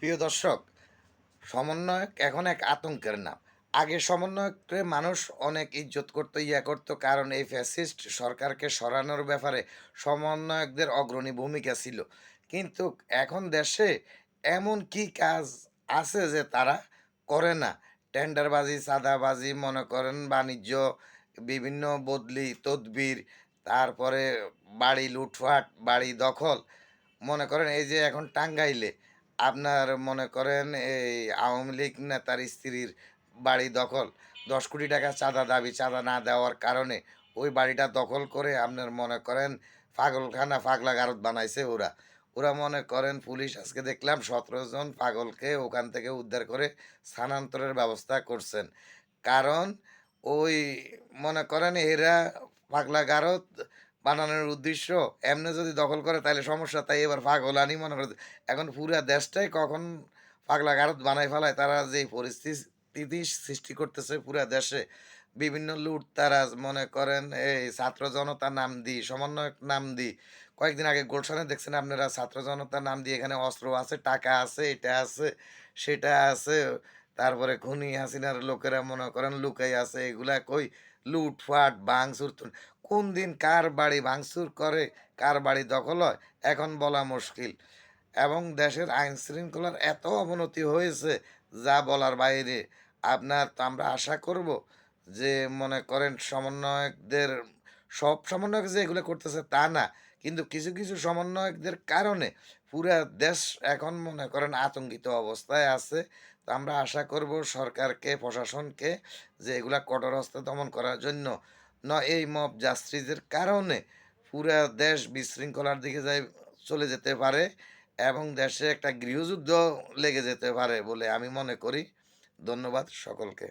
প্রিয় দর্শক, সমন্বয়ক এখন এক আতঙ্কের নাম। আগে সমন্বয়ককে মানুষ অনেক ইজ্জত করতো, করতো, কারণ এই ফ্যাসিস্ট সরকারকে সরানোর ব্যাপারে সমন্বয়কদের অগ্রণী ভূমিকা ছিল। কিন্তু এখন দেশে এমন কি কাজ আছে যে তারা করে না? টেন্ডারবাজি, চাঁদাবাজি, মনে করেন বাণিজ্য, বিভিন্ন বদলি তদবির, তারপরে বাড়ি লুটপাট, বাড়ি দখল। মনে করেন এই যে এখন টাঙ্গাইলে আপনার মনে করেন এই আওয়ামী লীগ নেতার স্ত্রীর বাড়ি দখল, ১০ কোটি টাকা চাঁদা দাবি, চাঁদা না দেওয়ার কারণে ওই বাড়িটা দখল করে আপনার মনে করেন পাগলখানা, পাগলা গারদ বানাইছে ওরা। ওরা মনে করেন পুলিশ আজকে দেখলাম ১৭ জন পাগলকে ওখান থেকে উদ্ধার করে স্থানান্তরের ব্যবস্থা করছেন। কারণ ওই মনে করেন এরা পাগলা গারদ বানানোর উদ্দেশ্য, এমনি যদি দখল করে তাহলে সমস্যা, তাই এবার পাগলানি মনে করে। এখন পুরা দেশটাই কখন পাগলা গারদ বানাই ফেলায়, তারা যে পরিস্থিতি সৃষ্টি করতেছে পুরা দেশে, বিভিন্ন লুটতারাজ, মনে করেন এই ছাত্র জনতার নাম দি, সমন্বয়ক নাম দি। কয়েকদিন আগে গুলশানে দেখছেন আপনারা, ছাত্র জনতার নাম দিয়ে এখানে অস্ত্র আছে, টাকা আছে, এটা আছে, সেটা আছে। তারপরে খুনি হাসিনার লোকেরা মনে করেন লুকাই আছে, এগুলা কই লুটপাট ভাঙচুর। কোন দিন কার বাড়ি ভাঙচুর করে, কার বাড়ি দখল হয়, এখন বলা মুশকিল। এবং দেশের আইন শৃঙ্খলার এত অবনতি হয়েছে যা বলার বাইরে। আপনার তো আমরা আশা করব যে মনে করেন সমন্বয়কদের, সব সমন্বয়ক যে এগুলো করতেছে তা না, কিন্তু কিছু কিছু সমন্বয়কদের কারণে পুরা দেশ এখন মনে করেন আতঙ্কিত অবস্থায় আছে। তো আমরা আশা করব সরকারকে, প্রশাসনকে, যে এগুলা কঠোর হস্তে দমন করার জন্য। এই মব জাস্টিসের কারণে পুরা দেশ বিশৃঙ্খলার দিকে চলে যেতে পারে এবং দেশে একটা গৃহযুদ্ধ লেগে যেতে পারে বলে আমি মনে করি। ধন্যবাদ সকলকে।